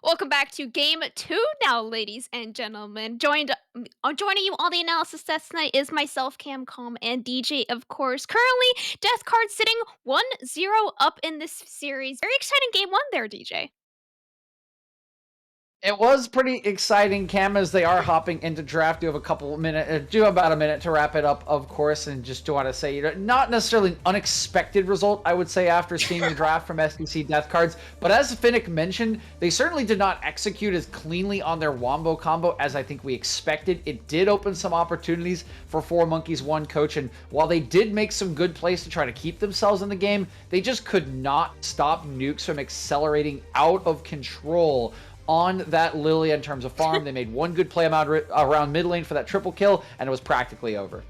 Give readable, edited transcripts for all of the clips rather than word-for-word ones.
Welcome back to game two now, ladies and gentlemen. Joining you on the analysis test tonight is myself, Camcom, and DJ, of course. Currently, Death Card sitting 1-0 up in this series. Very exciting game one there, DJ. It was pretty exciting, Cam, as they are hopping into draft. Do have a couple of minutes, do about a minute to wrap it up, of course, and just do want to say, not necessarily an unexpected result, I would say, after seeing the draft from SDC Death Cards. But as Finnick mentioned, they certainly did not execute as cleanly on their Wombo combo as I think we expected. It did open some opportunities for 4 Monkeys 1 Coach, and while they did make some good plays to try to keep themselves in the game, they just could not stop nukes from accelerating out of control on that Lilia in terms of farm. They made one good play around mid lane for that triple kill, and it was practically over.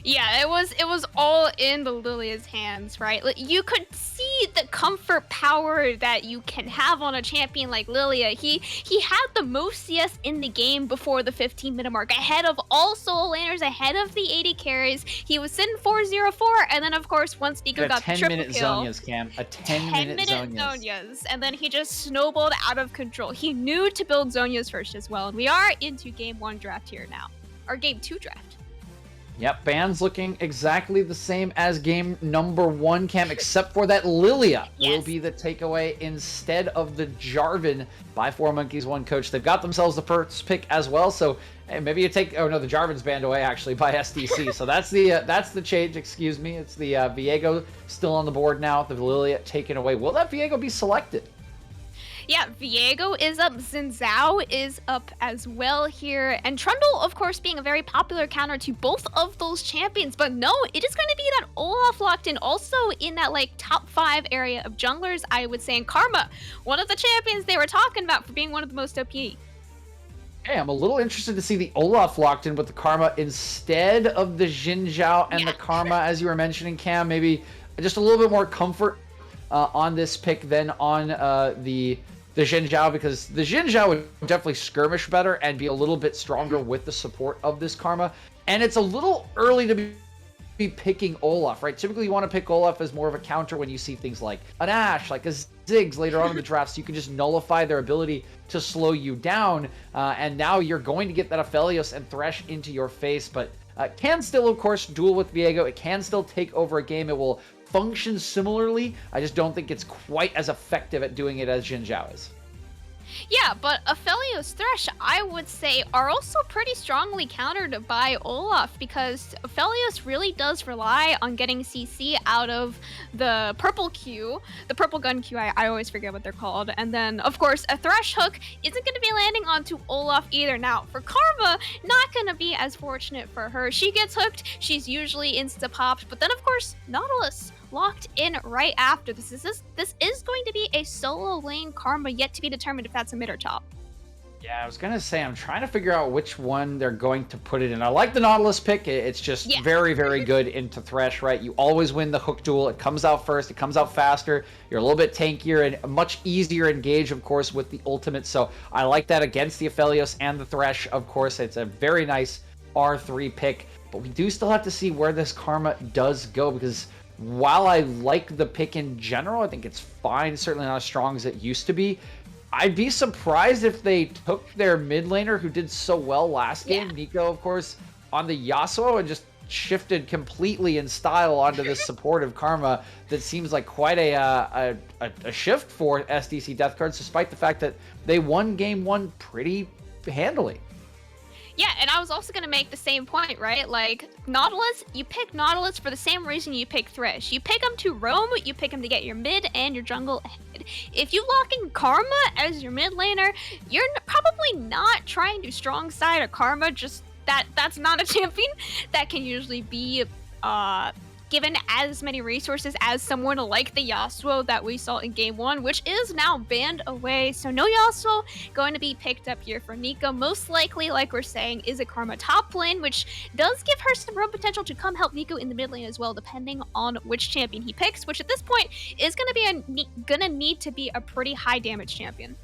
Yeah, it was all in the Lilia's hands, right? Like, you could see the comfort power that you can have on a champion like Lilia. He had the most CS in the game before the 15-minute mark, ahead of all solo laners, ahead of the 80 carries. He was sitting 4-0-4, and then of course once Nico got the triple kill, Zonias, Cam. A 10-minute Zonias, and then he just snowballed out of control. He knew to build Zonias first as well, and we are into game one draft here now, or game two draft. Yep, bans looking exactly the same as game number 1, Cam, except for that Lilia will be the takeaway instead of the Jarvan by 4 Monkeys 1 Coach. They've got themselves the first pick as well, so hey, maybe you take... Oh, no, the Jarvan's banned away, actually, by SDC. So that's the change, excuse me. It's the Viego still on the board now, the Lilia taken away. Will that Viego be selected? Yeah, Viego is up, Xin Zhao is up as well here, and Trundle, of course, being a very popular counter to both of those champions, but no, it is going to be that Olaf locked in, also in that, like, top 5 area of junglers, I would say, and Karma, one of the champions they were talking about for being one of the most OP. Hey, I'm a little interested to see the Olaf locked in with the Karma instead of the Xin Zhao and the Karma, as you were mentioning, Cam. Maybe just a little bit more comfort on this pick than on the Xin Zhao, because the Xin Zhao would definitely skirmish better and be a little bit stronger with the support of this Karma. And it's a little early to be picking Olaf, right? Typically you want to pick Olaf as more of a counter when you see things like an Ashe, like a Ziggs later on in the draft, so you can just nullify their ability to slow you down. And now you're going to get that Aphelios and Thresh into your face, but can still, of course, duel with Viego. It can still take over a game. It will function similarly. I just don't think it's quite as effective at doing it as Xin Zhao is. Yeah, but Aphelios Thresh, I would say, are also pretty strongly countered by Olaf, because Aphelios really does rely on getting CC out of the purple Q, the purple gun Q, I always forget what they're called, and then, of course, a Thresh hook isn't going to be landing onto Olaf either. Now, for Karma, not going to be as fortunate for her. She gets hooked, she's usually insta-popped, but then, of course, Nautilus locked in right after. This is going to be a solo lane Karma, yet to be determined if that's a mid or top. Yeah, I was gonna say, I'm trying to figure out which one they're going to put it in. I like the Nautilus pick. It's just very, very good into Thresh, right? You always win the hook duel. It comes out first. It comes out faster. You're a little bit tankier and much easier engage, of course, with the ultimate. So I like that against the Aphelios and the Thresh, of course. It's a very nice R3 pick. But we do still have to see where this Karma does go, because while I like the pick in general, I think it's fine. Certainly not as strong as it used to be. I'd be surprised if they took their mid laner who did so well last game, Nico, of course, on the Yasuo, and just shifted completely in style onto this supportive Karma that seems like quite a shift for SDC Death Cards, despite the fact that they won game 1 pretty handily. Yeah, and I was also going to make the same point, right? Like, Nautilus, you pick Nautilus for the same reason you pick Thresh. You pick him to roam, you pick him to get your mid and your jungle ahead. If you lock in Karma as your mid laner, you're probably not trying to strong side a Karma, just that's not a champion that can usually be given as many resources as someone like the Yasuo that we saw in game 1, which is now banned away. So no Yasuo going to be picked up here for Nico. Most likely, like we're saying, is a Karma top lane, which does give her some roam potential to come help Nico in the mid lane as well, depending on which champion he picks, which at this point is going to need to be a pretty high damage champion.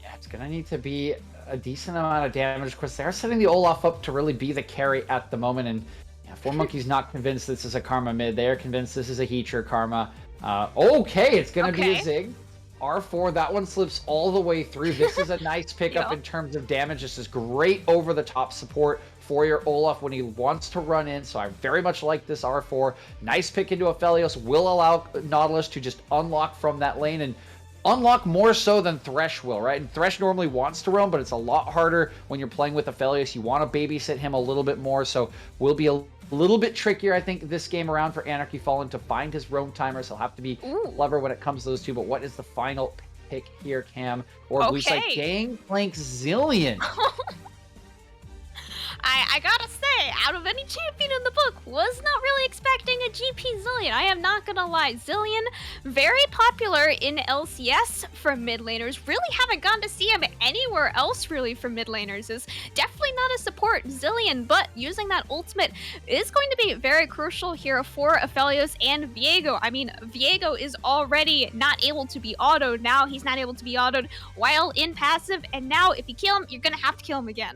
Yeah, it's going to need to be a decent amount of damage, because they're setting the Olaf up to really be the carry at the moment, and 4 Monkeys not convinced this is a Karma mid. They are convinced this is a Heater Karma. Okay, it's going to be a Zig. R4, that one slips all the way through. This is a nice pickup Yeah. in terms of damage. This is great over the top support for your Olaf when he wants to run in. So I very much like this R4. Nice pick into Aphelios. Will allow Nautilus to just unlock from that lane and unlock more so than Thresh will, right? And Thresh normally wants to roam, but it's a lot harder when you're playing with Aphelios. You want to babysit him a little bit more, so will be a little bit trickier, I think, this game around for Anarchy Fallen to find his roam timers. He'll have to be Ooh. clever when it comes to those two, but what is the final pick here, Cam? Or blue side Okay. Gangplank Zillion. I gotta say, out of any champion in the book, was not really expecting a GP Zillion. I am not gonna lie. Zillion, very popular in LCS from mid laners. Really haven't gotten to see him anywhere else really from mid laners. Is definitely not a support Zillion, but using that ultimate is going to be very crucial here for Aphelios and Viego. I mean, Viego is already not able to be autoed. Now he's not able to be autoed while in passive, and now if you kill him, you're gonna have to kill him again.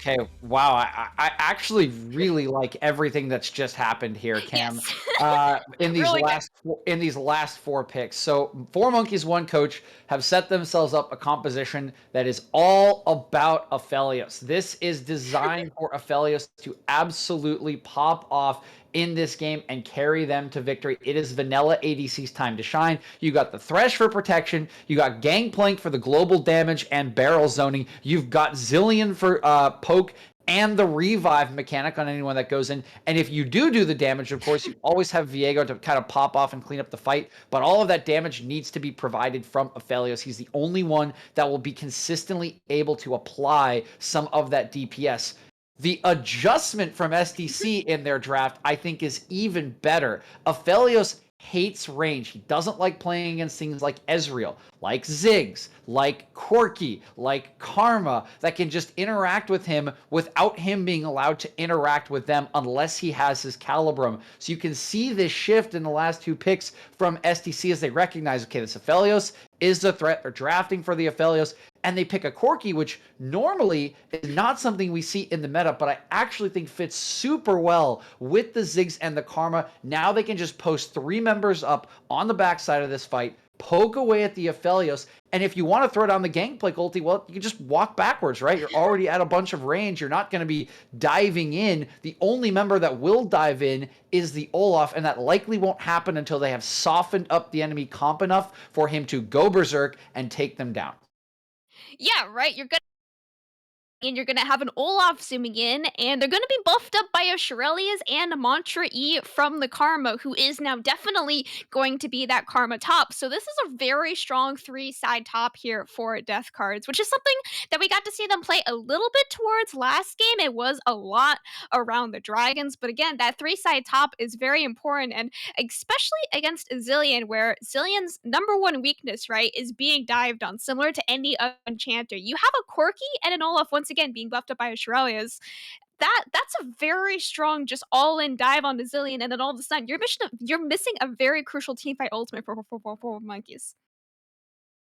Okay, wow. I actually really like everything that's just happened here, Cam. Yes. In these Really good. last four picks. So four monkeys, one coach have set themselves up a composition that is all about Aphelios. This is designed for Aphelios to absolutely pop off in this game and carry them to victory. It is vanilla ADC's time to shine. You got the Thresh for protection. You got Gangplank for the global damage and barrel zoning. You've got Zillion for poke and the revive mechanic on anyone that goes in. And if you do the damage, of course, you always have Viego to kind of pop off and clean up the fight. But all of that damage needs to be provided from Aphelios. He's the only one that will be consistently able to apply some of that DPS. The adjustment from SDC in their draft, I think, is even better. Aphelios hates range. He doesn't like playing against things like Ezreal, like Ziggs, like Corki, like Karma, that can just interact with him without him being allowed to interact with them unless he has his Calibrum. So you can see this shift in the last two picks from SDC as they recognize, okay, this Aphelios is the threat. They're drafting for the Aphelios, and they pick a Corki, which normally is not something we see in the meta, but I actually think fits super well with the Ziggs and the Karma. Now they can just post three members up on the backside of this fight, poke away at the Aphelios, and if you want to throw down the Gangplank ulti, well, you can just walk backwards, right? You're already at a bunch of range. You're not going to be diving in. The only member that will dive in is the Olaf, and that likely won't happen until they have softened up the enemy comp enough for him to go berserk and take them down. Yeah, right. And you're gonna have an Olaf zooming in, and they're gonna be buffed up by a Shirelias and a Mantra E from the Karma, who is now definitely going to be that Karma top. So this is a very strong three-side top here for Death Cards, which is something that we got to see them play a little bit towards last game. It was a lot around the Dragons, but again, that three-side top is very important, and especially against Zillion, where Zillion's number one weakness, right, is being dived on, similar to any other enchanter. You have a Corki and an Olaf once again being buffed up by a Shirelias. That's a very strong, just all in dive on the Zillion, and then all of a sudden you're missing a very crucial team fight ultimate for monkeys.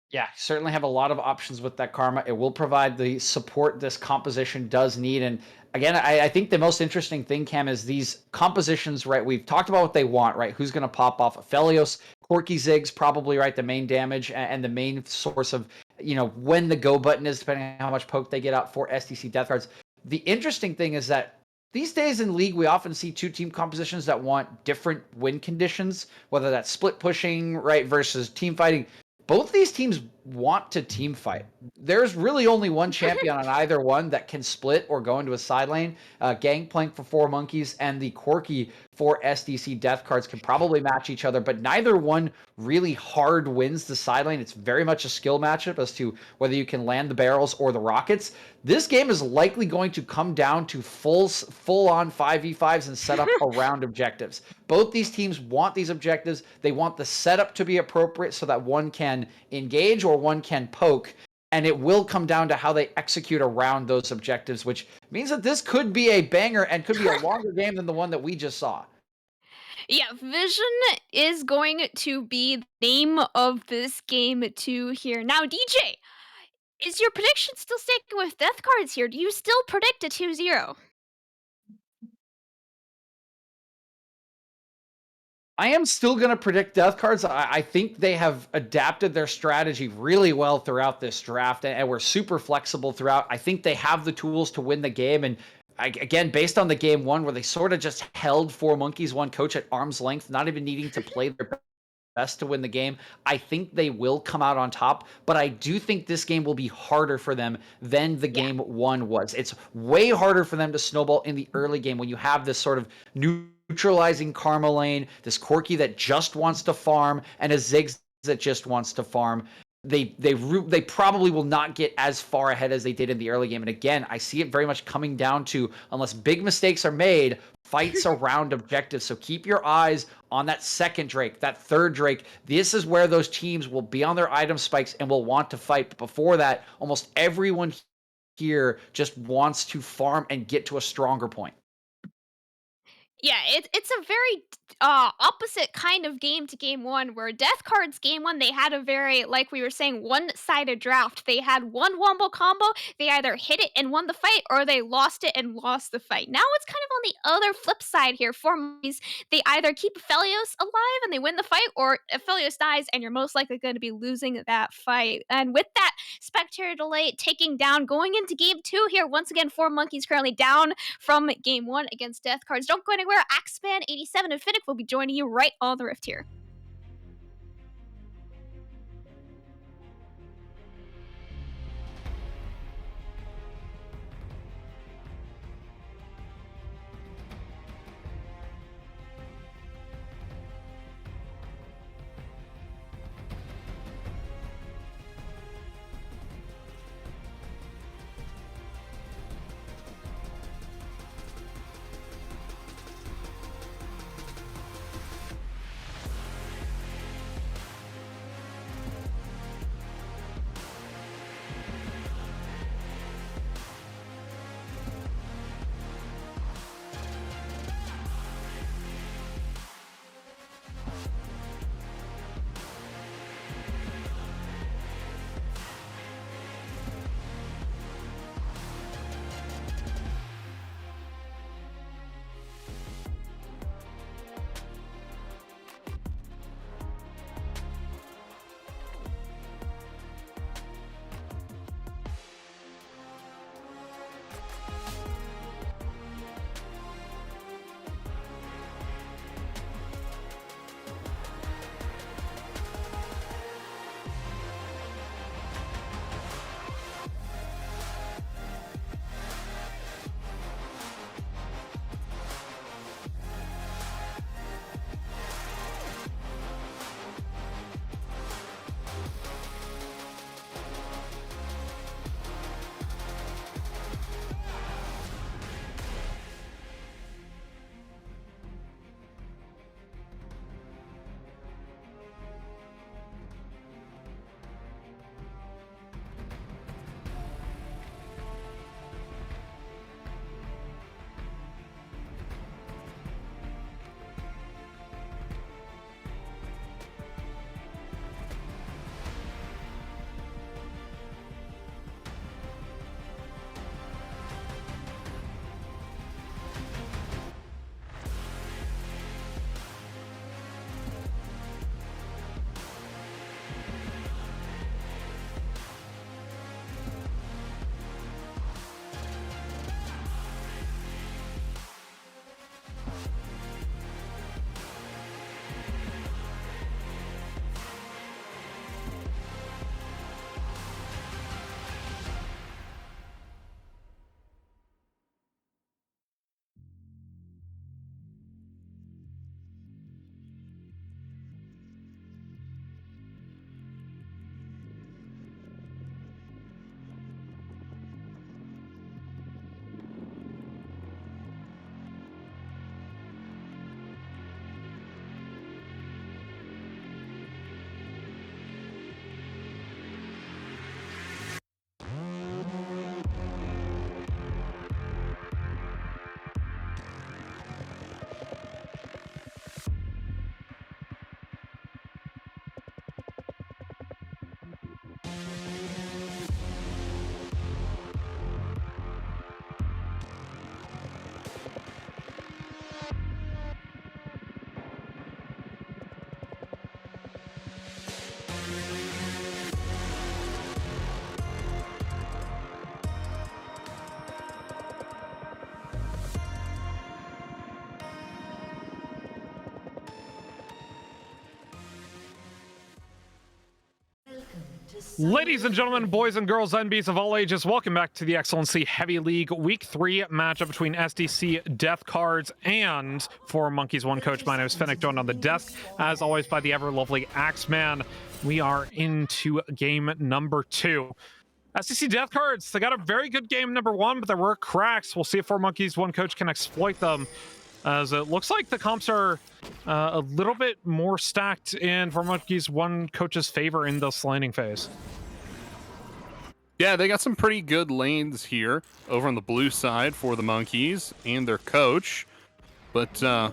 Yeah, certainly have a lot of options with that Karma. It will provide the support this composition does need. And again, I think the most interesting thing, Cam, is these compositions, right? We've talked about what they want, right? Who's going to pop off? Aphelios, Corki Ziggs, probably, right? The main damage and the main source of, when the go button is, depending on how much poke they get out for SDC Death Cards. The interesting thing is that these days in League, we often see two team compositions that want different win conditions, whether that's split pushing, right, versus team fighting. Both these teams want to team fight. There's really only one champion on either one that can split or go into a side lane. Gangplank for four monkeys and the Corki for SDC Death Cards can probably match each other, but neither one really hard wins the side lane. It's very much a skill matchup as to whether you can land the barrels or the rockets. This game is likely going to come down to full on 5v5s and set up around objectives. Both these teams want these objectives. They want the setup to be appropriate so that one can engage or one can poke, and it will come down to how they execute around those objectives, which means that this could be a banger and could be a longer game than the one that we just saw. Yeah, Vision is going to be the name of this game too here. Now, DJ, is your prediction still sticking with Death Cards here? Do you still predict a 2-0? I am still going to predict death cards. I think they have adapted their strategy really well throughout this draft, and we're super flexible throughout. I think they have the tools to win the game. And again, based on the game one, where they sort of just held four monkeys, one coach at arm's length, not even needing to play their best to win the game, I think they will come out on top. But I do think this game will be harder for them than the Yeah. game one was. It's way harder for them to snowball in the early game when you have this sort of neutralizing Karma lane, this Corki that just wants to farm, and a Ziggs that just wants to farm. They probably will not get as far ahead as they did in the early game. And again, I see it very much coming down to, unless big mistakes are made, fights around objectives. So keep your eyes on that second Drake, that third Drake. This is where those teams will be on their item spikes and will want to fight. But before that, almost everyone here just wants to farm and get to a stronger point. Yeah, it's a very opposite kind of game to game one, where Death Cards game one, they had a very, like we were saying, one-sided draft. They had one wombo combo, they either hit it and won the fight, or they lost it and lost the fight. Now it's kind of on the other flip side here for Monkeys. They either keep Aphelios alive and they win the fight, or Aphelios dies and you're most likely going to be losing that fight. And with that Spectator delay taking down, going into game two here, once again, 4Monkeys currently down from game one against Death Cards. Don't go anywhere. Axeman87 and Finnick will be joining you right on the Rift here. Ladies and gentlemen, boys and girls, NBs of all ages, welcome back to the Excellency Heavy League Week 3 matchup between SDC Death Cards and 4 Monkeys 1 Coach. My name is Fennec, joined on the desk, as always, by the ever-lovely Axeman. We are into game number 2. SDC Death Cards, they got a very good game number 1, but there were cracks. We'll see if 4 Monkeys 1 Coach can exploit them, as it looks like the comps are a little bit more stacked in 4 Monkeys 1 Coach's favor in this laning phase. Yeah, they got some pretty good lanes here over on the blue side for the Monkeys and their coach. But I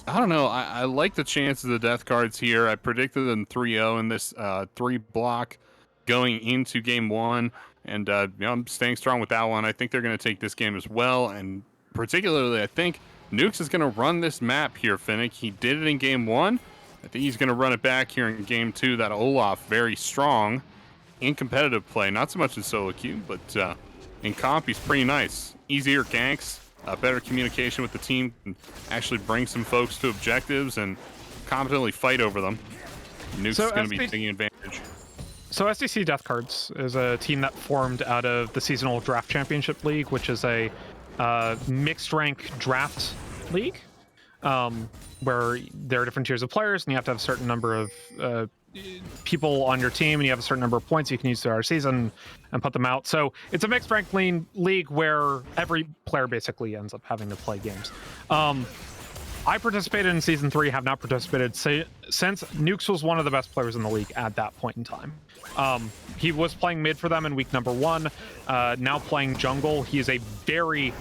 don't know. I like the chances of the Death Cards here. I predicted them 3-0 in this 3-block going into game 1. And I'm staying strong with that one. I think they're going to take this game as well. And particularly, I think Nukes is going to run this map here, Finnick. He did it in game 1. I think he's going to run it back here in game 2. That Olaf, very strong in competitive play, not so much in solo queue, but in comp, he's pretty nice. Easier ganks, better communication with the team, and actually bring some folks to objectives and competently fight over them. Nuke's is going to be taking advantage. So SDC Death Cards is a team that formed out of the Seasonal Draft Championship League, which is a mixed rank draft league, where there are different tiers of players, and you have to have a certain number of people on your team, and you have a certain number of points you can use throughout our season and put them out. So it's a mixed rank league where every player basically ends up having to play games. I participated in season 3, have not participated since. Nukes was one of the best players in the league at that point in time. He was playing mid for them in week number 1, now playing jungle. He is a very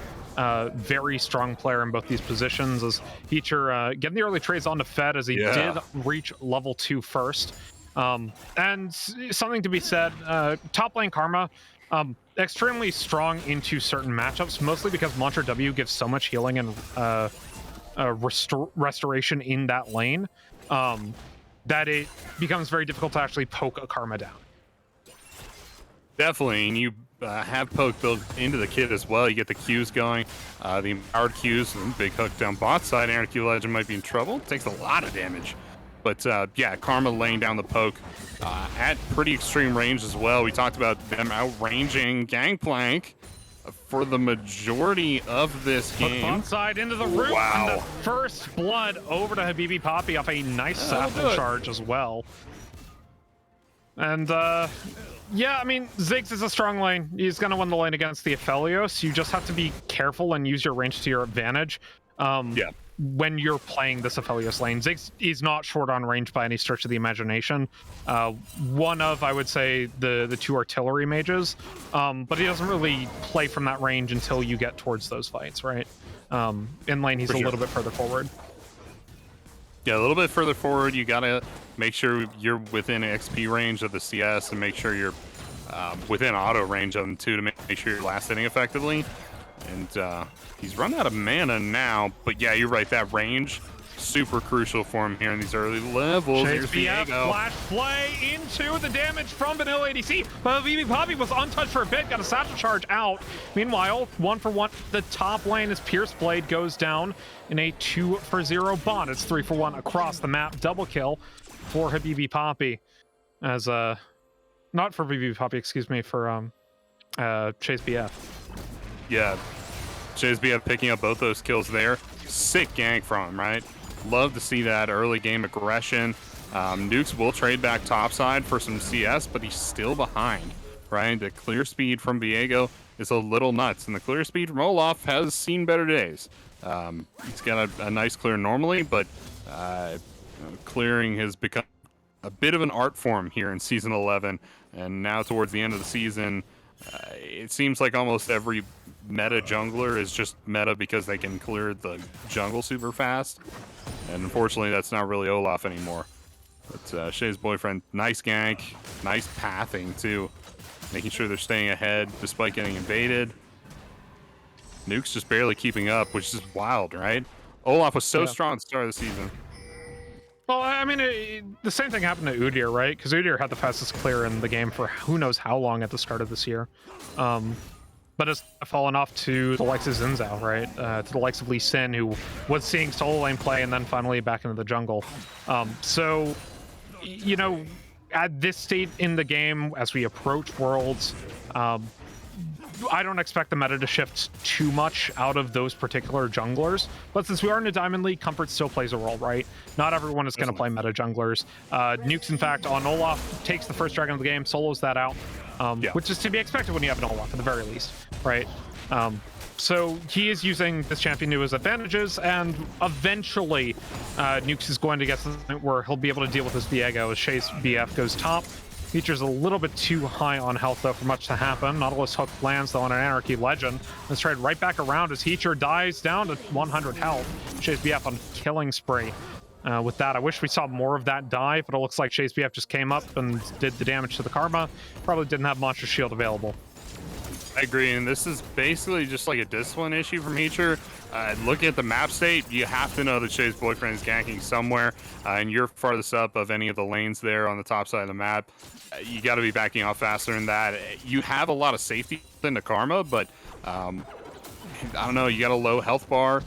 strong player in both these positions, as Heacher getting the early trades onto Fed, as he did reach level 2 first. And something to be said, top lane Karma, extremely strong into certain matchups, mostly because Mantra W gives so much healing and restoration in that lane, that it becomes very difficult to actually poke a Karma down. Definitely, and you have poke built into the kit as well. You get the Qs going, the empowered Qs, and big hook down bot side. Aaron Q Legend might be in trouble. Takes a lot of damage. But yeah, Karma laying down the poke at pretty extreme range as well. We talked about them outranging Gangplank for the majority of this game. Bot side into the root, and the first blood over to Habibi Poppy off a nice sapling charge as well. And yeah, I mean, Ziggs is a strong lane. He's going to win the lane against the Aphelios. You just have to be careful and use your range to your advantage when you're playing this Aphelios lane. Ziggs is not short on range by any stretch of the imagination. One of, I would say, the 2 artillery mages, but he doesn't really play from that range until you get towards those fights, right? In lane, he's a little bit further forward. Yeah, a little bit further forward. You gotta make sure you're within XP range of the CS, and make sure you're within auto range of them too, to make sure you're last hitting effectively. And he's run out of mana now, but yeah, you're right. That range, super crucial for him here in these early levels. Here's Diego. Flash play into the damage from Vanilla ADC, but Habibi Poppy was untouched for a bit, got a satchel charge out. Meanwhile, 1-for-1, the top lane as Pierce Blade goes down in a 2-for-0 bond. It's 3-for-1 across the map, double kill for Habibi Poppy, as not for Habibi Poppy, excuse me, for Chase BF. Yeah, Chase BF picking up both those kills there. Sick gank from him, right? Love to see that early game aggression. Nukes will trade back topside for some CS, but he's still behind, right? The clear speed from Viego is a little nuts, and the clear speed from Olaf has seen better days. He's got a nice clear normally, but clearing has become a bit of an art form here in Season 11, and now towards the end of the season, it seems like almost every meta jungler is just meta because they can clear the jungle super fast, and unfortunately that's not really Olaf anymore. But Shay's boyfriend, nice gank, nice pathing too, making sure they're staying ahead despite getting invaded. Nuke's just barely keeping up, which is wild, right? Olaf was so strong at the start of the season. Well, I mean, the same thing happened to Udyr, right? Because Udyr had the fastest clear in the game for who knows how long at the start of this year. But it's fallen off to the likes of Xin, right? To the likes of Lee Sin, who was seeing solo lane play and then finally back into the jungle. So, you know, at this state in the game, as we approach Worlds, I don't expect the meta to shift too much out of those particular junglers. But since we are in a Diamond League, comfort still plays a role, right? Not everyone is going to play meta junglers. Nukes, in fact, on Olaf, takes the first dragon of the game, solos that out, which is to be expected when you have an Olaf, at the very least, right? So he is using this champion to his advantages, and eventually Nukes is going to get to the point where he'll be able to deal with his Viego as Shay's BF goes top. Features a little bit too high on health, though, for much to happen. Nautilus Hook lands, though, on an Anarchy Legend. Let's trade right back around as Heacher dies down to 100 health. Shay's BF on killing spree. With that, I wish we saw more of that die, but it looks like Shay's BF just came up and did the damage to the Karma. Probably didn't have Monster Shield available. I agree, and this is basically just like a discipline issue from Heacher. Looking at the map state, you have to know that Shay's boyfriend is ganking somewhere, and you're farthest up of any of the lanes there on the top side of the map. You got to be backing off faster than that. You have a lot of safety in the Karma, but I don't know, you got a low health bar,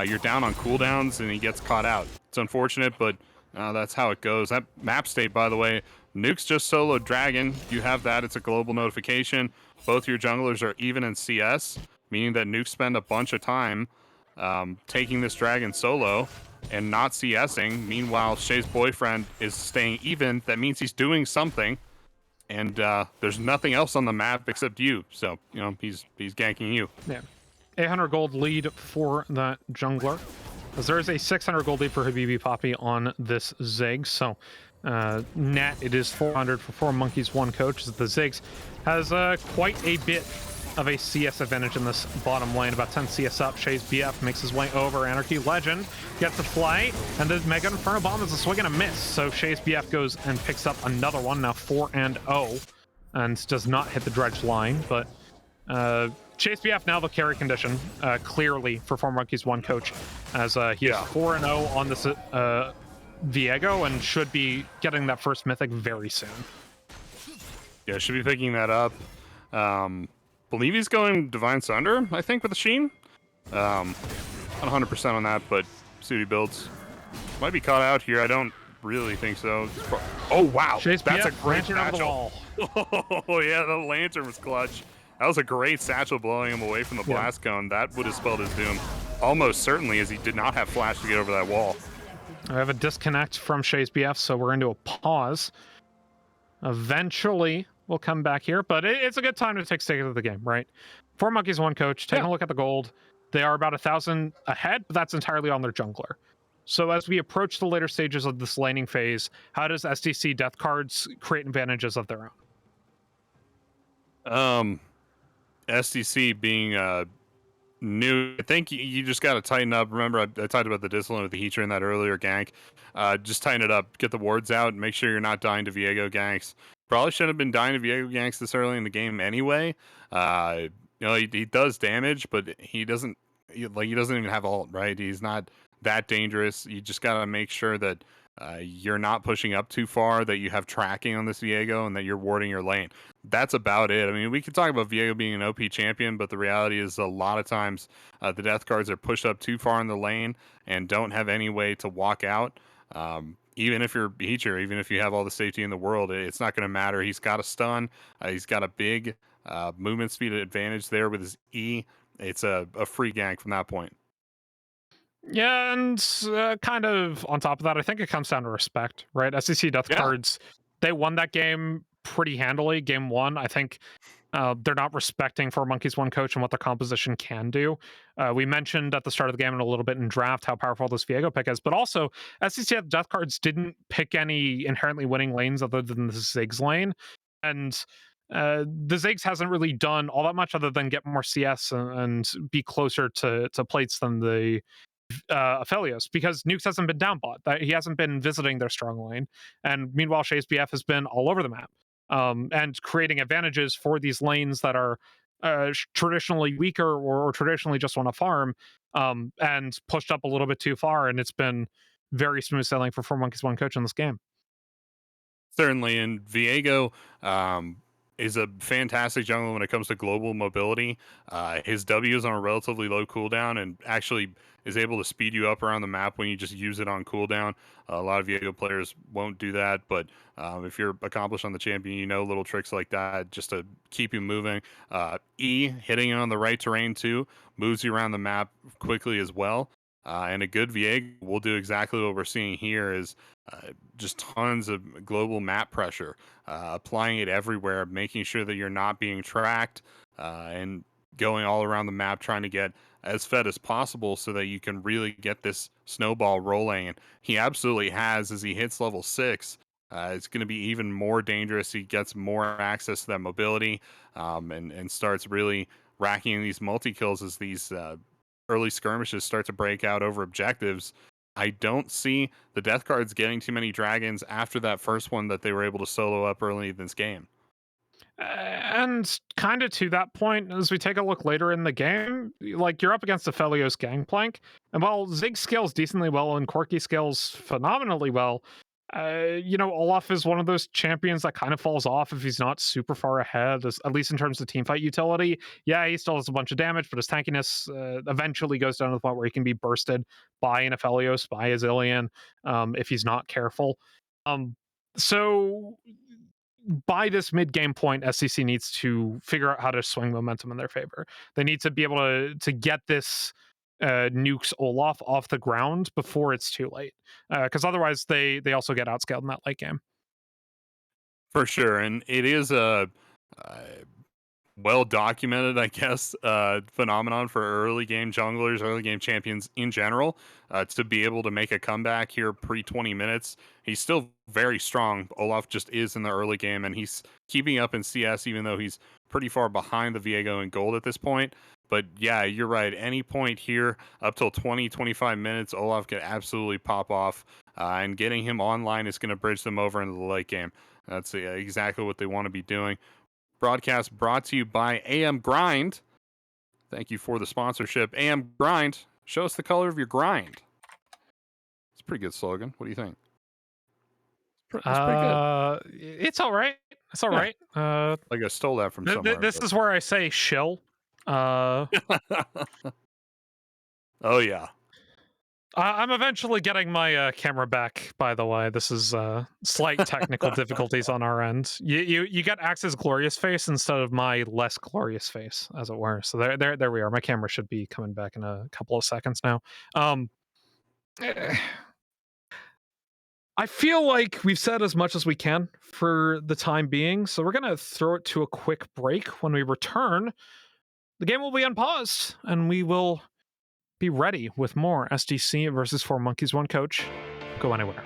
you're down on cooldowns, and he gets caught out. It's unfortunate, but that's how it goes. That map state, by the way, Nukes just soloed Dragon. You have that. It's a global notification. Both your junglers are even in CS, meaning that Nukes spend a bunch of time taking this Dragon solo and not CSing. Meanwhile, Shay's boyfriend is staying even. That means he's doing something, and there's nothing else on the map except you. So, you know, he's ganking you. Yeah. 800 gold lead for that jungler. As there is a 600 gold lead for Habibi Poppy on this Ziggs. So net, it is 400 for 4 monkeys, 1 coach. As the Ziggs has quite a bit of a CS advantage in this bottom lane. About 10 CS up. Shay's BF makes his way over. Anarchy Legend gets the fly, and the Mega Inferno Bomb is a swing and a miss. So Shay's BF goes and picks up another one, now 4-0, and does not hit the dredge line. But Chase BF now the carry condition, clearly, for 4 monkeys, 1 coach, as he is 4-0 on this Viego and should be getting that first mythic very soon. Yeah, should be picking that up. Believe he's going Divine Sunder, I think, with the Sheen. Not 100% on that, but Sudi builds. Might be caught out here. I don't really think so. Oh, wow. Chase That's BF a great satchel. Oh, yeah, the lantern was clutch. That was a great satchel blowing him away from the blast cone. That would have spelled his doom. Almost certainly, as he did not have flash to get over that wall. I have a disconnect from Shay's BF, so we're into a pause. Eventually, we'll come back here, but it's a good time to take stake of the game, right? 4 monkeys, 1 coach. Taking a look at the gold. They are about 1,000 ahead, but that's entirely on their jungler. So as we approach the later stages of this laning phase, how does SDC death cards create advantages of their own? SDC being new, I think you just got to tighten up. Remember, I talked about the discipline with the Heater in that earlier gank. Just tighten it up, get the wards out, and make sure you're not dying to Viego ganks. Probably shouldn't have been dying to Viego ganks this early in the game anyway. You know, he does damage, but he doesn't even have ult, right? He's not that dangerous. You just got to make sure that you're not pushing up too far, that you have tracking on this Viego, and that you're warding your lane. That's about it. I mean, we could talk about Viego being an OP champion, but the reality is a lot of times the death cards are pushed up too far in the lane and don't have any way to walk out. Even if you're Heacher, even if you have all the safety in the world, it's not going to matter. He's got a stun. He's got a big movement speed advantage there with his E. It's a free gank from that point. Yeah, and kind of on top of that, I think it comes down to respect, right? SEC death cards, they won that game pretty handily. Game 1, I think they're not respecting 4 monkeys, 1 coach and what their composition can do. We mentioned at the start of the game and a little bit in draft how powerful this Viego pick is, but also SEC death cards didn't pick any inherently winning lanes other than the Ziggs lane. And the Ziggs hasn't really done all that much other than get more CS and be closer to plates than the Aphelios, because Nukes hasn't been down bot. He hasn't been visiting their strong lane. And meanwhile, Shay's BF has been all over the map and creating advantages for these lanes that are traditionally weaker or traditionally just want to farm and pushed up a little bit too far. And it's been very smooth sailing for 4 monkeys, 1 coach in this game. Certainly, and Viego, is a fantastic jungler when it comes to global mobility. His W is on a relatively low cooldown and actually is able to speed you up around the map when you just use it on cooldown. A lot of Viego players won't do that, but if you're accomplished on the champion, you know little tricks like that just to keep you moving. E, hitting it on the right terrain too, moves you around the map quickly as well. And a good Viego will do exactly what we're seeing here is just tons of global map pressure, applying it everywhere, making sure that you're not being tracked, and going all around the map trying to get as fed as possible so that you can really get this snowball rolling. And he absolutely has as he hits level 6. It's going to be even more dangerous. He gets more access to that mobility, and starts really racking these multi-kills as these early skirmishes start to break out over objectives. I don't see the death cards getting too many dragons after that first one that they were able to solo up early in this game. And kind of to that point, as we take a look later in the game, like you're up against a Felios Gangplank, and while Zig scales decently well and Corki scales phenomenally well, Olaf is one of those champions that kind of falls off if he's not super far ahead, at least in terms of teamfight utility. Yeah, he still has a bunch of damage, but his tankiness eventually goes down to the point where he can be bursted by an Aphelios, by a Zillion, if he's not careful. So by this mid-game point, SDC needs to figure out how to swing momentum in their favor. They need to be able to get this nukes Olaf off the ground before it's too late, because otherwise they also get outscaled in that late game. For sure, and it is a well documented, I guess, phenomenon for early game junglers, early game champions in general, to be able to make a comeback here pre 20 minutes. He's still very strong. Olaf just is in the early game, and he's keeping up in CS, even though he's pretty far behind the Viego in gold at this point. But yeah, you're right. Any point here up till 20, 25 minutes, Olaf could absolutely pop off, and getting him online is going to bridge them over into the late game. That's exactly what they want to be doing. Broadcast brought to you by AM Grind. Thank you for the sponsorship. AM Grind, show us the color of your grind. It's a pretty good slogan. What do you think? It's pretty good. It's all right. It's all right. Like I stole that from somewhere. This is where I say shill. Oh, yeah. I'm eventually getting my camera back, by the way. This is slight technical difficulties on our end. You get Axe's glorious face instead of my less glorious face, as it were. So there we are. My camera should be coming back in a couple of seconds now. I feel like we've said as much as we can for the time being, so we're going to throw it to a quick break. When we return, the game will be unpaused, and we will be ready with more SDC versus 4 Monkeys 1 Coach. Go anywhere.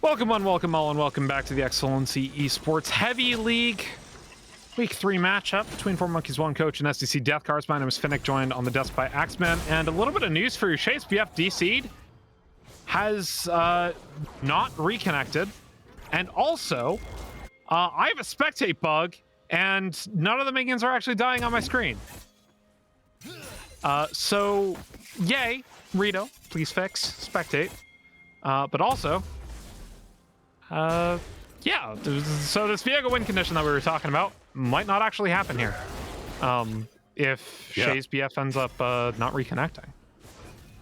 Welcome one, welcome all, and welcome back to the Excellency Esports Heavy League Week 3 matchup between 4Monkeys1 Coach and SDC Death Cards. My name is Finnick, joined on the desk by Axeman, and a little bit of news for you. Shade's BF DC'd has not reconnected, and also I have a spectate bug, and none of the minions are actually dying on my screen. So, yay, Rito, please fix spectate. But also, yeah, so this Viego win condition that we were talking about might not actually happen here if Shay's BF ends up not reconnecting.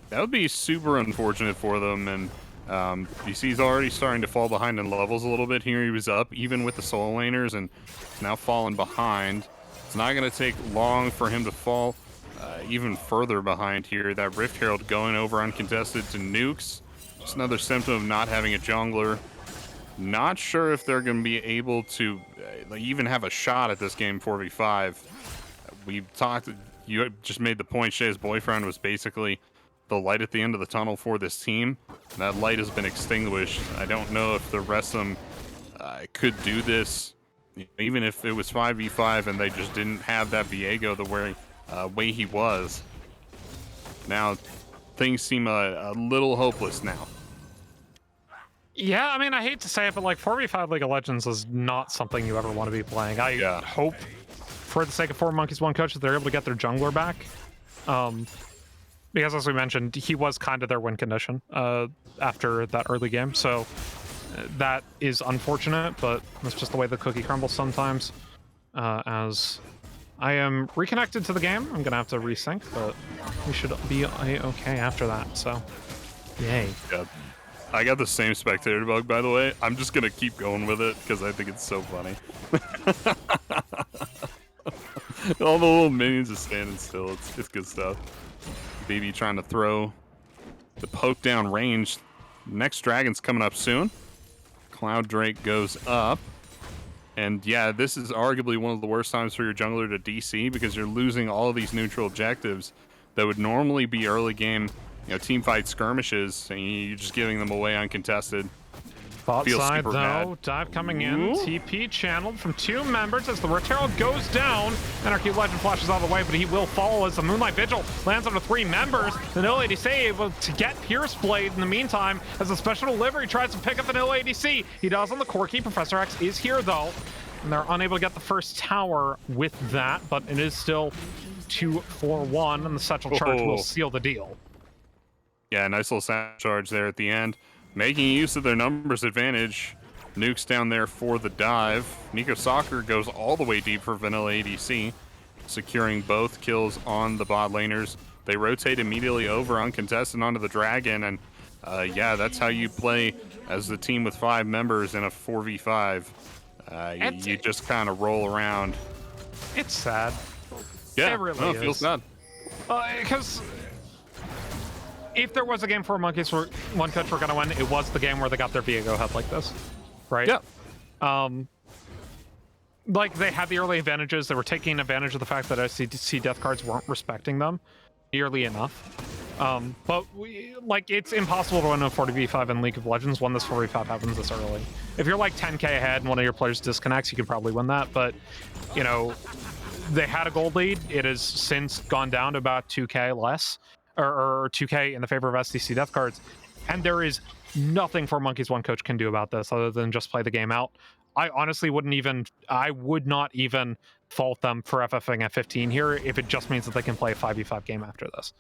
That would be super unfortunate for them, and BC's already starting to fall behind in levels a little bit here. He was up even with the solo laners, and now falling behind. It's not going to take long for him to fall even further behind here. That Rift Herald going over uncontested to Nukes. Just another symptom of not having a jungler. Not sure if they're going to be able to even have a shot at this game 4v5. We've talked, you just made the point, Shay's boyfriend was basically the light at the end of the tunnel for this team. That light has been extinguished. I don't know if the rest of them could do this, even if it was 5v5 and they just didn't have that Viego the way he was. Now, things seem a little hopeless now. Yeah, I mean, I hate to say it, but like 4v5 League of Legends is not something you ever want to be playing. I hope, for the sake of 4Monkeys1 Coach, that they're able to get their jungler back. Because as we mentioned, he was kind of their win condition after that early game. So that is unfortunate, but that's just the way the cookie crumbles sometimes. As I am reconnected to the game, I'm going to have to resync, but we should be okay after that, so yay. Yeah. I got the same spectator bug, by the way. I'm just going to keep going with it because I think it's so funny. All the little minions are standing still. It's good stuff. Baby trying to throw the poke down range. Next dragon's coming up soon. Cloud Drake goes up. And yeah, this is arguably one of the worst times for your jungler to DC because you're losing all of these neutral objectives that would normally be early game, team fight skirmishes, and you're just giving them away uncontested. Bot side, though, bad. dive coming in. Ooh. TP channeled from 2 members as the Rift Herald goes down. Anarchy Legend flashes out of the way, but he will follow as the Moonlight Vigil lands onto 3 members. The no ADC able to get Pierce Blade in the meantime as the special delivery tries to pick up an ill ADC. He does on the Corki. Professor X is here, though, and they're unable to get the first tower with that, but it is still 2-4-1, and the Satchel Charge will seal the deal. Yeah, nice little sound charge there at the end. Making use of their numbers advantage. Nukes down there for the dive. Nico Soccer goes all the way deep for Vanilla ADC, securing both kills on the bot laners. They rotate immediately over uncontested onto the dragon, and yeah, that's how you play as the team with 5 members in a 4v5. You just kind of roll around. It's sad. Yeah, it really it feels sad. Because if there was a game for Monkeys where one coach were gonna win, it was the game where they got their Viego head like this, right? Yeah. Like they had the early advantages. They were taking advantage of the fact that SDC death cards weren't respecting them nearly enough. But it's impossible to win a 40v5 in League of Legends when this 40v5 happens this early. If you're like 10k ahead and one of your players disconnects, you can probably win that. But you know, they had a gold lead. It has since gone down to about 2k less, or 2k in the favor of SDC death cards, and there is nothing for Monkeys One Coach can do about this other than just play the game out. I honestly would not even fault them for FFing at 15 here if it just means that they can play a 5v5 game after this.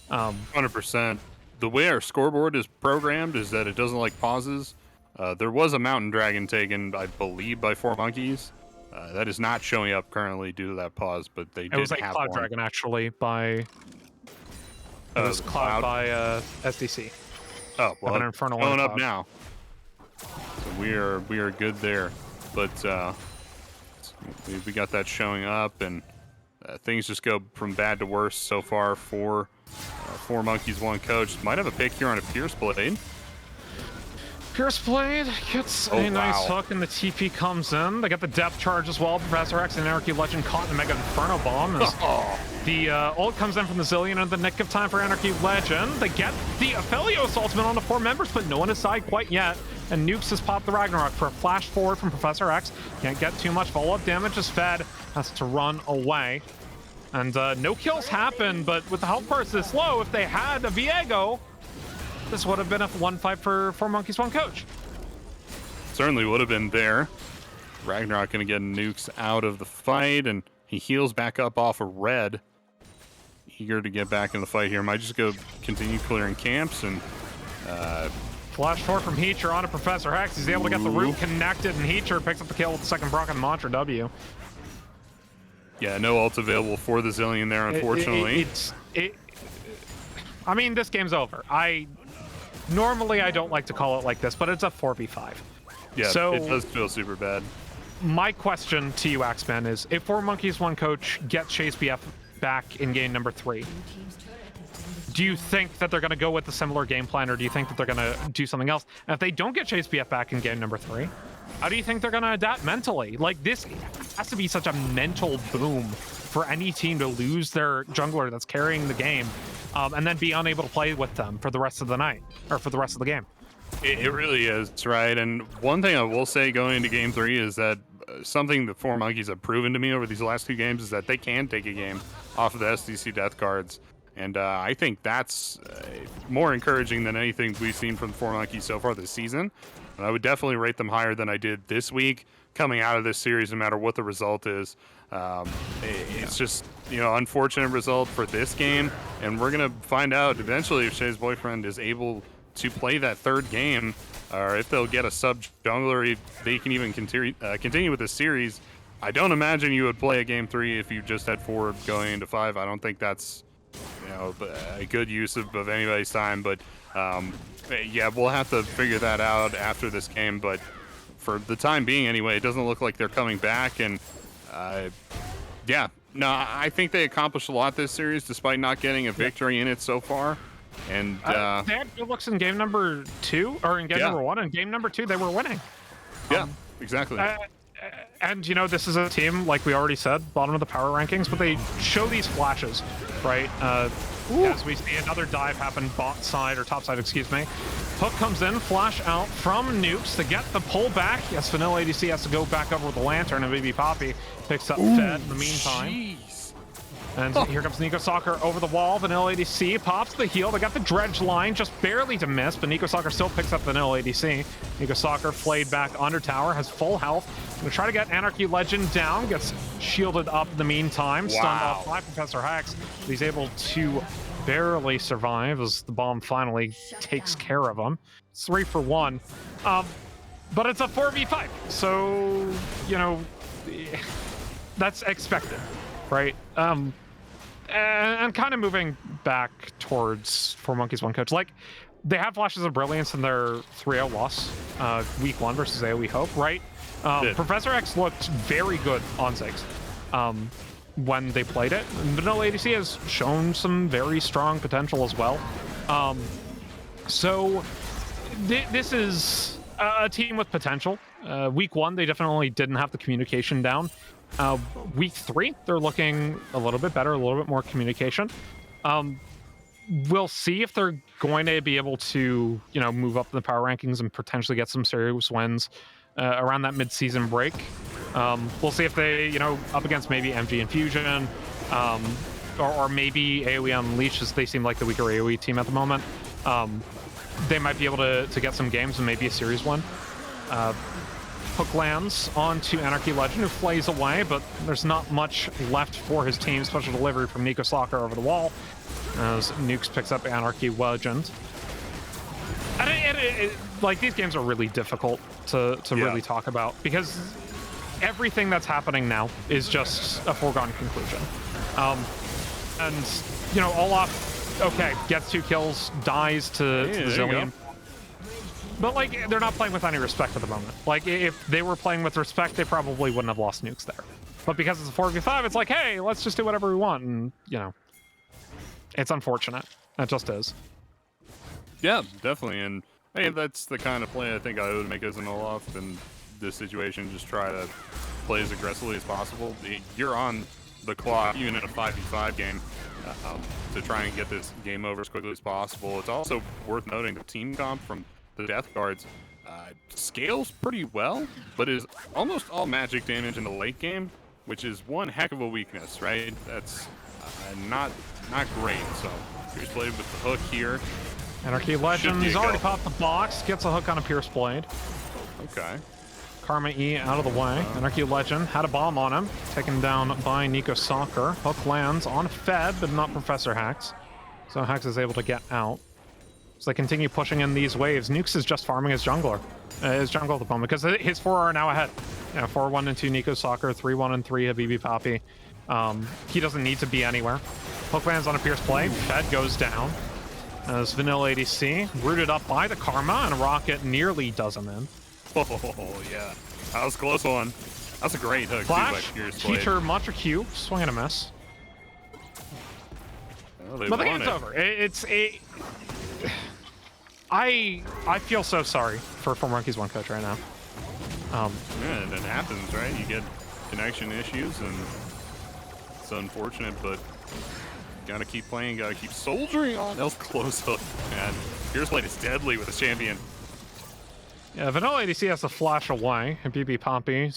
100%. The way our scoreboard is programmed is that it doesn't like pauses. There was a Mountain Dragon taken, I believe, by 4 Monkeys. That is not showing up currently due to that pause, but they did have one. It was like Cloud Dragon, actually, by... It was Cloud by SDC. Oh, well, an Infernal going up now. So we are good there. But we got that showing up, and things just go from bad to worse so far for 4 Monkeys, 1 Coach. Might have a pick here on a Pierce Blade. Pierce Blade gets a nice hook, and the TP comes in. They get the depth charge as well. Professor X and Anarchy Legend caught in the Mega Inferno Bomb. The ult comes in from the Zillion in the nick of time for Anarchy Legend. They get the Aphelios ultimate on the 4 members, but no one is side quite yet. And Nukes has popped the Ragnarok for a flash forward from Professor X. Can't get too much follow-up damage is fed. Has to run away. And no kills happen, but with the health bars this low, if they had a Viego, this would have been a 1-5 for 4 Monkeys, 1 Coach. Certainly would have been there. Ragnarok going to get Nukes out of the fight, and he heals back up off of red. Eager to get back in the fight here. Might just go continue clearing camps and... Flash forward from Heacher onto Professor X. He's able to get the root connected, and Heacher picks up the kill with the second proc on the Mantra W. Yeah, no ult available for the Zillion there, unfortunately. I mean, this game's over. Normally I don't like to call it like this, but it's a 4v5. Yeah, so it does feel super bad. My question to you, Axeman, is if 4 Monkeys, 1 Coach gets Chase BF back in game number 3, do you think that they're going to go with a similar game plan, or do you think that they're going to do something else? And if they don't get Chase BF back in game number 3, how do you think they're going to adapt mentally? Like, this has to be such a mental boom for any team to lose their jungler that's carrying the game, and then be unable to play with them for the rest of the night, or for the rest of the game. It really is, right? And one thing I will say going into game 3 is that something the 4 Monkeys have proven to me over these last 2 games is that they can take a game off of the SDC death cards. And I think that's more encouraging than anything we've seen from the 4 Monkeys so far this season. And I would definitely rate them higher than I did this week coming out of this series, no matter what the result is. It's just, unfortunate result for this game. And we're going to find out eventually if Shay's boyfriend is able to play that 3rd game, or if they'll get a sub jungler, they can even continue with the series. I don't imagine you would play a game 3 if you just had 4 going into 5. I don't think that's a good use of anybody's time, but yeah, we'll have to figure that out after this game. But for the time being anyway, it doesn't look like they're coming back, and yeah, no, I think they accomplished a lot this series despite not getting a victory in it so far. And they had good looks in game number 2, or in game number 1, and game number 2 they were winning. Yeah, exactly. And this is a team, like we already said, bottom of the power rankings, but they show these flashes, right? As we see another dive happen bot side, or top side, excuse me. Hook comes in, flash out from Nukes to get the pull back. Yes, Vanilla ADC has to go back over with the Lantern, and Baby Poppy picks up Fed in the meantime. Jeez. And here comes Nico Soccer over the wall. Vanilla ADC pops the heal. They got the dredge line just barely to miss, but Nico Soccer still picks up Vanilla ADC. Nico Soccer flayed back under tower, has full health. Gonna try to get Anarchy Legend down, gets shielded up in the meantime. Stunned off by Professor Hex. He's able to barely survive as the bomb finally takes care of him. It's 3 for 1. But it's a 4v5, so, that's expected, right? And kind of moving back towards 4 Monkeys, 1 Coach. Like, they had flashes of brilliance in their 3-0 loss, week 1 versus AoE Hope, right? Professor X looked very good on Ziggs when they played it. Vanilla ADC has shown some very strong potential as well. So this is a team with potential. Week 1, they definitely didn't have the communication down. Week 3, they're looking a little bit better, a little bit more communication. We'll see if they're going to be able to, move up in the power rankings and potentially get some serious wins around that mid-season break. We'll see if they, up against maybe MG and Fusion, or maybe AoE Unleashed, as they seem like the weaker AoE team at the moment. They might be able to get some games and maybe a series win. Hook lands onto Anarchy Legend, who flays away, but there's not much left for his team. Special delivery from Nico Soccer over the wall as Nukes picks up Anarchy Legend. And like, these games are really difficult to really talk about, because everything that's happening now is just a foregone conclusion. And, Olaf, okay, gets 2 kills, dies to the Zillion. But, like, they're not playing with any respect at the moment. Like, if they were playing with respect, they probably wouldn't have lost Nukes there. But because it's a 4v5, it's like, hey, let's just do whatever we want. And, it's unfortunate. It just is. Yeah, definitely. And, hey, that's the kind of play I think I would make as an Olaf in this situation. Just try to play as aggressively as possible. You're on the clock, even in a 5v5 game, to try and get this game over as quickly as possible. It's also worth noting the team comp from the Death Guards scales pretty well, but is almost all magic damage in the late game, which is one heck of a weakness, right? That's not great. So Pierce Blade with the hook here. Anarchy Legend, he's already popped the box, gets a hook on a Pierce Blade. Okay. Karma E out of the way. Anarchy Legend had a bomb on him, taken down by Nico Soccer. Hook lands on Fed, but not Professor Hax. So Hax is able to get out. So they continue pushing in these waves. Nukes is just farming his jungler. His jungle at the moment, because his 4 are now ahead. 4-1 and 2 Nico Soccer, 3-1 and 3 Habibi Poppy. He doesn't need to be anywhere. Hook lands on a Pierce Play. Fed goes down. As Vanilla ADC, rooted up by the Karma, and Rocket nearly does him in. Oh, yeah. That was a close one. That's a great hook, Flash, too, by Pierce Blade. Teacher, Mantra Q, swing and a miss. Well, but the game's over. I feel so sorry for Monkeys 1 coach right now. Yeah, and it happens, right? You get connection issues, and it's unfortunate, but gotta keep playing, gotta keep soldiering on. That was close hook, man. Pierce Blade is deadly with his champion. Yeah, Vanilla ADC has to flash away, and BB Pompey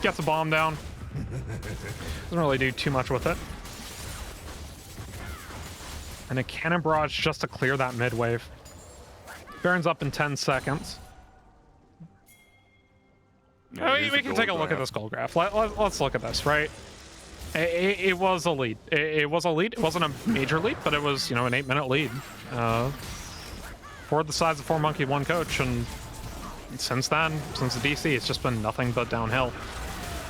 gets a bomb down. Doesn't really do too much with it. And a cannon barrage just to clear that mid wave. Baron's up in 10 seconds. Yeah, we can take a look at this goal graph. Let's look at this, right? It was a lead. It was a lead. It wasn't a major lead, but it was, an 8-minute lead for the size of 4Monkey 1 coach. And since then, since the DC, it's just been nothing but downhill.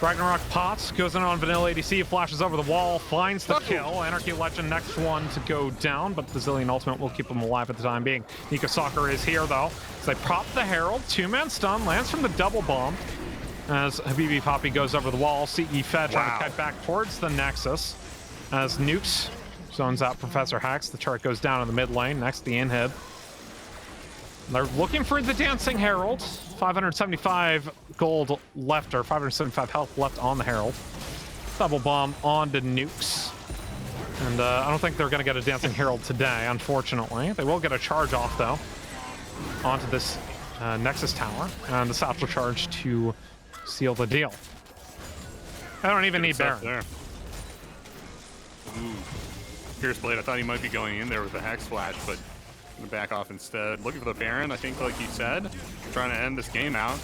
Ragnarok Potts goes in on Vanilla ADC, flashes over the wall, finds the kill. Anarchy Legend next one to go down, but the Zillion Ultimate will keep him alive at the time being. Nico Soccer is here, though. So they prop the Herald, 2-man stun, lands from the double bomb. As Habibi Poppy goes over the wall, CE Fed trying to cut back towards the Nexus. As Nukes zones out Professor Hax, the turret goes down in the mid lane, next the inhib. They're looking for the Dancing Herald. 575 gold left, or 575 health left on the Herald. Double bomb onto Nukes. And I don't think they're going to get a Dancing Herald today, unfortunately. They will get a charge off, though, onto this Nexus Tower. And the Satchel charge to seal the deal. I don't even need Baron. There. Ooh. Pierce Blade, I thought he might be going in there with the Hex Flash, but back off instead. Looking for the Baron, I think, like you said, trying to end this game out.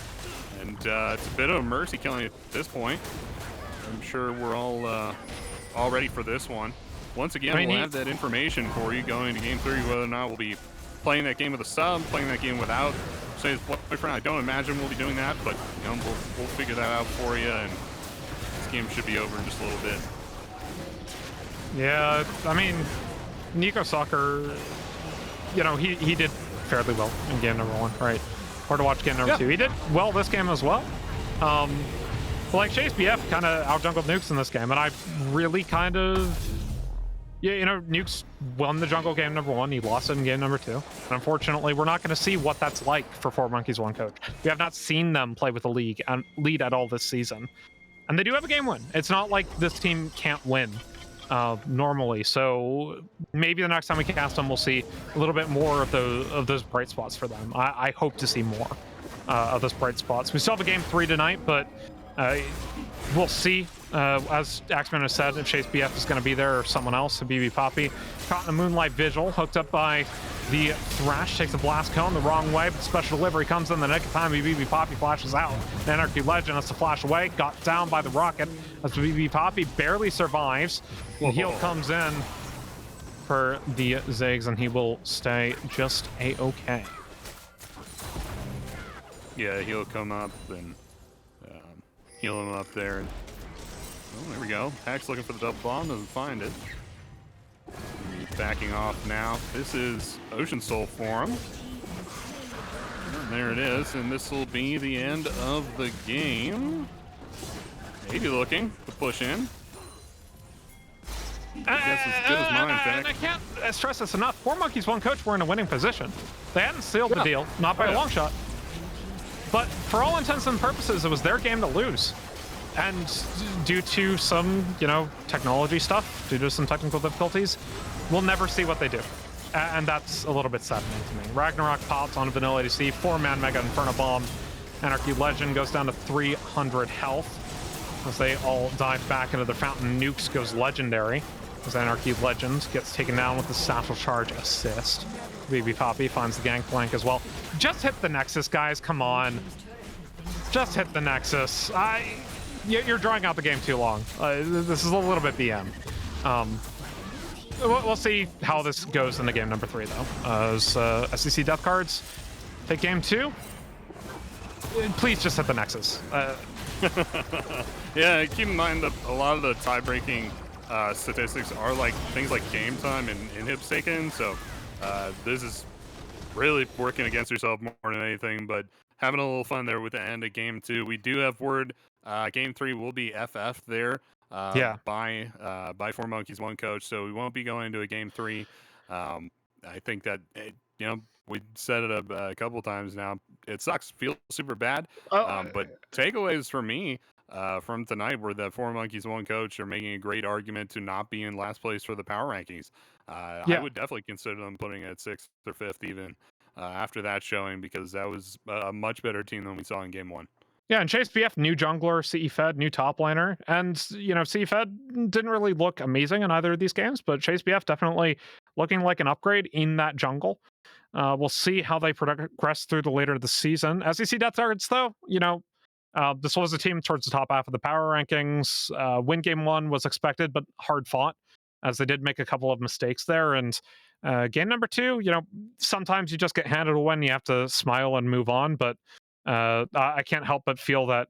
And it's a bit of a mercy killing at this point. I'm sure we're all ready for this one. Once again, we'll have that information for you going into Game 3, whether or not we'll be playing that game with a sub, playing that game without. Say his boyfriend, I don't imagine we'll be doing that, but we'll figure that out for you, and this game should be over in just a little bit. Yeah, I mean, Nico Soccer, he did fairly well in game number 1, right? Hard to watch game number 2. He did well this game as well. But like Chase BF kind of out-jungled Nukes in this game, and I really kind of Yeah, Nukes won the jungle game number 1. He lost it in game number 2. And unfortunately, we're not going to see what that's like for 4Monkeys 1 coach. We have not seen them play with the lead at all this season. And they do have a game win. It's not like this team can't win normally. So maybe the next time we cast them, we'll see a little bit more of those bright spots for them. I hope to see more of those bright spots. We still have a game 3 tonight, but we'll see. As Axeman has said, if Chase BF is going to be there or someone else, a BB Poppy. Caught in a Moonlight Vigil, hooked up by the Thrash, takes a Blast Cone the wrong way, but special delivery comes in the nick of time. BB Poppy flashes out. Anarchy Legend has to flash away, got down by the rocket as BB Poppy barely survives. The heal comes in for the Ziggs, and he will stay just A-okay. Yeah, he'll come up and heal him up there. Oh, there we go. Hack's looking for the double bomb, doesn't find it. He's backing off now. This is Ocean Soul for him. And there it is, and this will be the end of the game. Maybe looking to push in. Guess as good as mine, and I can't stress this enough. 4Monkeys 1 coach were in a winning position. They hadn't sealed the deal, not by a long shot. But for all intents and purposes, it was their game to lose. And due to some, technology stuff, due to some technical difficulties, we'll never see what they do. And that's a little bit saddening to me. Ragnarok pops on a Vanilla ADC, 4-man Mega Inferno Bomb. Anarchy Legend goes down to 300 health as they all dive back into the fountain. Nukes goes legendary as Anarchy Legend gets taken down with the Satchel Charge assist. BB Poppy finds the Gangplank as well. Just hit the Nexus, guys. Come on. Just hit the Nexus. You're drawing out the game too long. This is a little bit BM. We'll see how this goes in the game number 3, though. As SDC death cards take game 2. Please just hit the Nexus. Yeah, keep in mind that a lot of the tie-breaking statistics are like things like game time and inhibs taken. So this is really working against yourself more than anything, but having a little fun there with the end of game 2. We do have word. Game 3 will be FF there by 4Monkeys 1 coach, so we won't be going to a game 3. I think that, we said it a couple times now. It sucks, feels super bad, but takeaways for me from tonight were that 4Monkeys 1 coach are making a great argument to not be in last place for the power rankings. I would definitely consider them putting it at 6th or 5th even after that showing, because that was a much better team than we saw in game 1. Yeah, and Chase BF, new jungler, CE Fed, new top laner. And, CE Fed didn't really look amazing in either of these games, but Chase BF definitely looking like an upgrade in that jungle. We'll see how they progress through the later of the season. SDC Death Cards, though, this was a team towards the top half of the power rankings. Win game 1 was expected, but hard fought, as they did make a couple of mistakes there. And game number 2, sometimes you just get handed a win, you have to smile and move on, but I can't help but feel that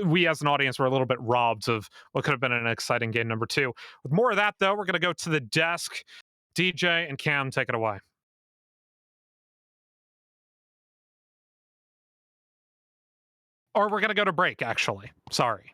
we as an audience were a little bit robbed of what could have been an exciting game number 2. With more of that, though, we're going to go to the desk. DJ and Cam, take it away. Or we're going to go to break, actually. Sorry.